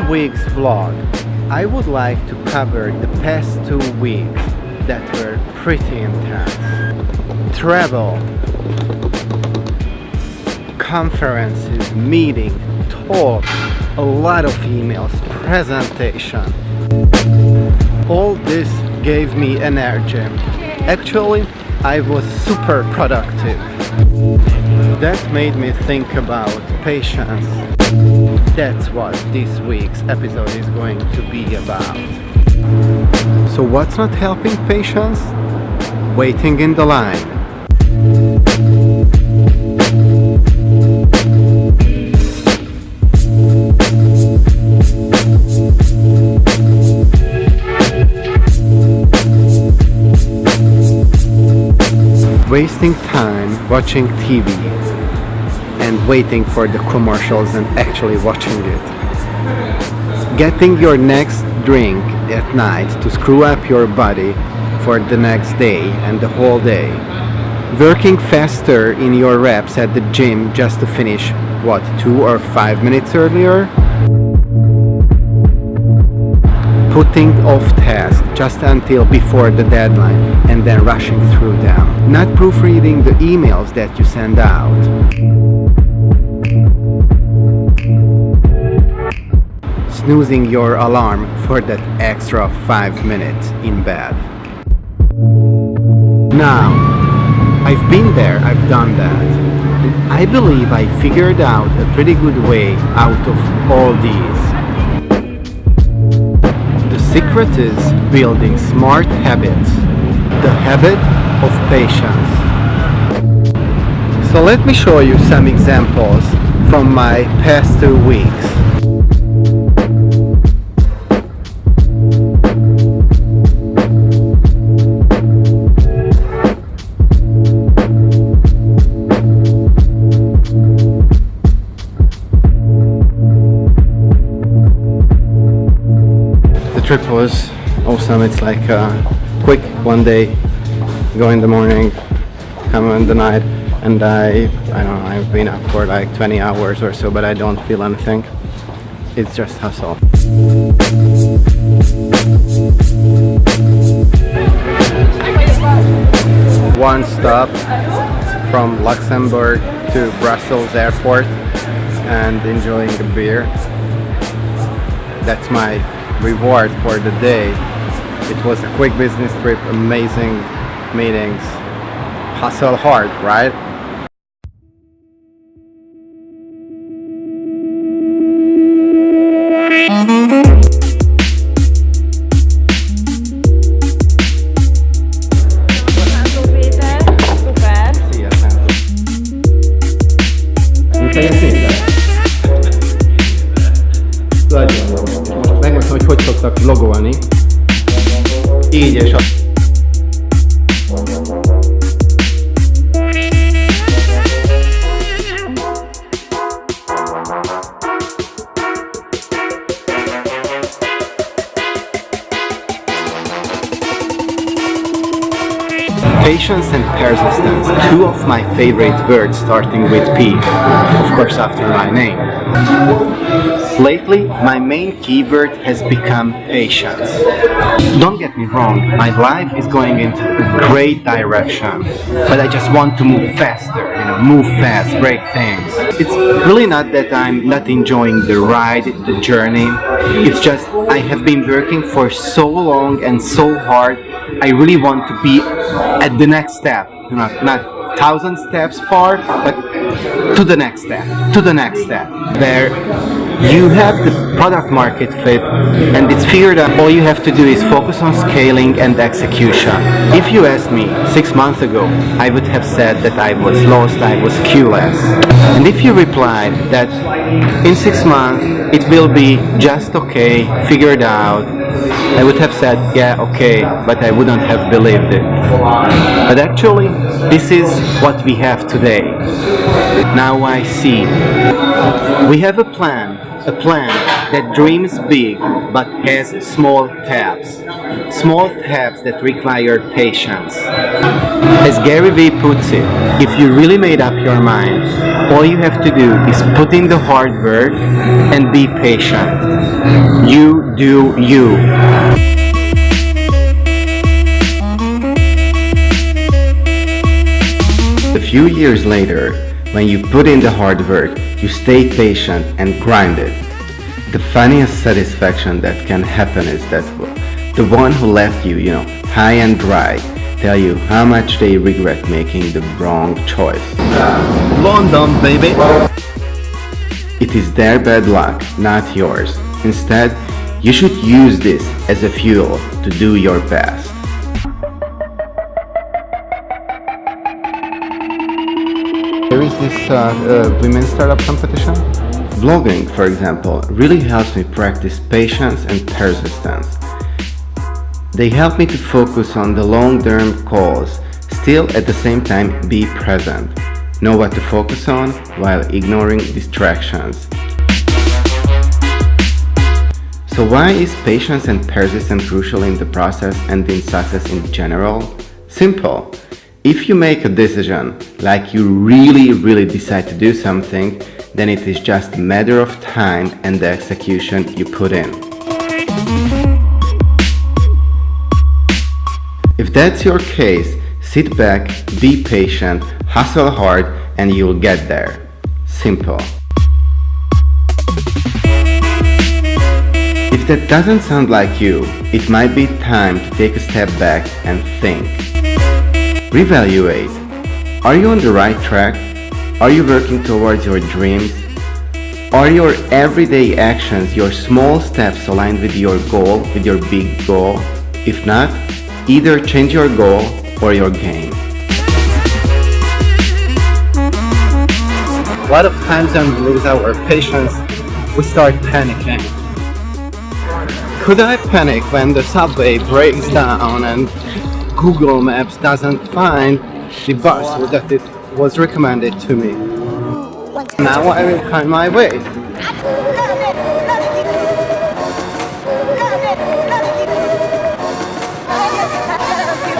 week's vlog. I would like to cover the past 2 weeks that were pretty intense. Travel, conferences, meetings, talks, a lot of emails, presentation. All this gave me energy. Actually, I was super productive. That made me think about patience. That's what this week's episode is going to be about. So what's not helping patience? Waiting in the line. Wasting time watching TV and waiting for the commercials and actually watching it. Getting your next drink at night to screw up your body for the next day and the whole day. Working faster in your reps at the gym just to finish, 2 or 5 minutes earlier? Putting off tasks just until before the deadline and then rushing through them. Not proofreading the emails that you send out. Snoozing your alarm for that extra 5 minutes in bed. Now, I've been there, I've done that. And I believe I figured out a pretty good way out of all these. The secret is building smart habits, the habit of patience. So let me show you some examples from my past 2 weeks. The trip was awesome. It's like quick, one day, go in the morning, come in the night, and I don't know, I've been up for like 20 hours or so, but I don't feel anything. It's just hustle. One stop from Luxembourg to Brussels airport and enjoying a beer. That's my reward for the day. It was a quick business trip, amazing meetings. Hustle hard, right? Szia, Szanto. Nagyon jó. Most megmondtam, hogy szoktak vlogolni. Így és a... Patience and persistence, 2 of my favorite words starting with P, of course after my name. Lately, my main keyword has become patience. Don't get me wrong, my life is going into a great direction, but I just want to move faster, move fast, break things. It's really not that I'm not enjoying the ride, the journey. It's just I have been working for so long and so hard. I really want to be at the next step, not 1,000 steps far, but to the next step, where you have the product market fit and it's figured out. All you have to do is focus on scaling and execution. If you asked me 6 months ago, I would have said that I was lost, I was clueless. And if you replied that in 6 months it will be just okay, figured out, I would have said, yeah, okay, but I wouldn't have believed it. But actually, this is what we have today. Now I see. We have a plan, A plan that dreams big but has small taps. Small taps that require patience. As Gary Vee puts it, if you really made up your mind, all you have to do is put in the hard work and be patient. You do you. A few years later, when you put in the hard work, you stay patient and grind it. The funniest satisfaction that can happen is that the one who left you, high and dry, tell you how much they regret making the wrong choice. London, baby! It is their bad luck, not yours. Instead, you should use this as a fuel to do your best. There is this women's startup competition. Vlogging, for example, really helps me practice patience and persistence. They help me to focus on the long-term goals, still at the same time be present. Know what to focus on while ignoring distractions. So why is patience and persistence crucial in the process and in success in general? Simple. If you make a decision, like you really decide to do something, then it is just a matter of time and the execution you put in. If that's your case, sit back, be patient, hustle hard, and you'll get there. Simple. If that doesn't sound like you, it might be time to take a step back and think. Reevaluate. Are you on the right track? Are you working towards your dreams? Are your everyday actions, your small steps aligned with your goal, with your big goal? If not, either change your goal or your game. A lot of times when we lose our patience, we start panicking. Could I panic when the subway breaks down and Google Maps doesn't find the bus that it was recommended to me? Now I will find my way.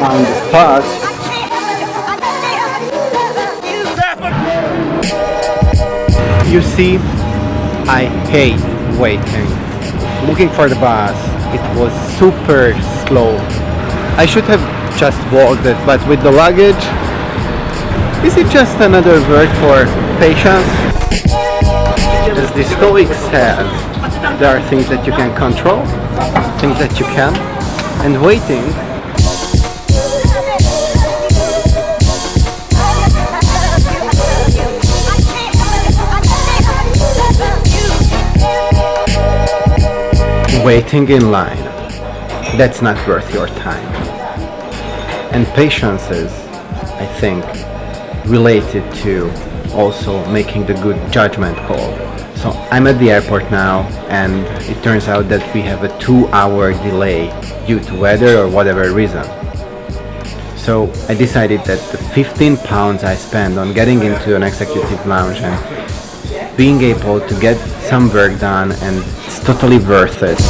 On the spot. You see, I hate waiting. Looking for the bus, it was super slow. I should have just walked it, but with the luggage, is it just another word for patience? As the Stoics said, there are things that you can control, things that you can, and waiting waiting in line, that's not worth your time. And patience is, I think, related to also making the good judgment call. So I'm at the airport now, and it turns out that we have a 2-hour delay due to weather or whatever reason. So I decided that the 15 pounds I spent on getting into an executive lounge and being able to get some work done, and it's totally worth it.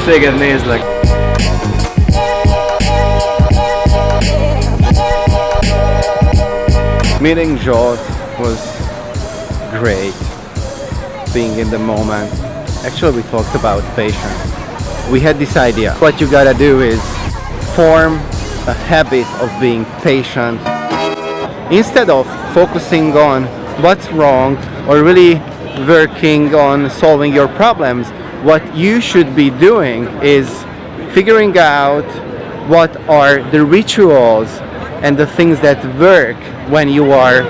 Téged nézlek. Meeting Joel was great, being in the moment. Actually, we talked about patience. We had this idea. What you gotta do is form a habit of being patient. Instead of focusing on what's wrong or really working on solving your problems, what you should be doing is figuring out what are the rituals and the things that work when you are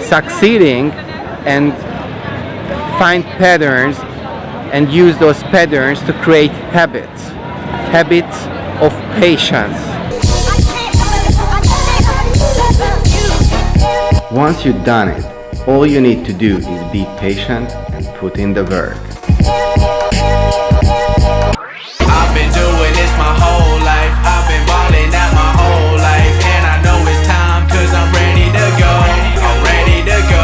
succeeding, and find patterns and use those patterns to create habits of patience. Once you've done it, All you need to do is be patient and put in the work. I've been doing this my whole life. I've been balling out my whole life. And I know it's time, cause I'm ready to go. I'm ready to go.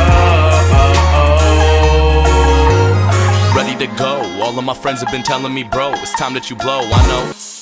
Ready to go. All of my friends have been telling me, bro, it's time that you blow. I know.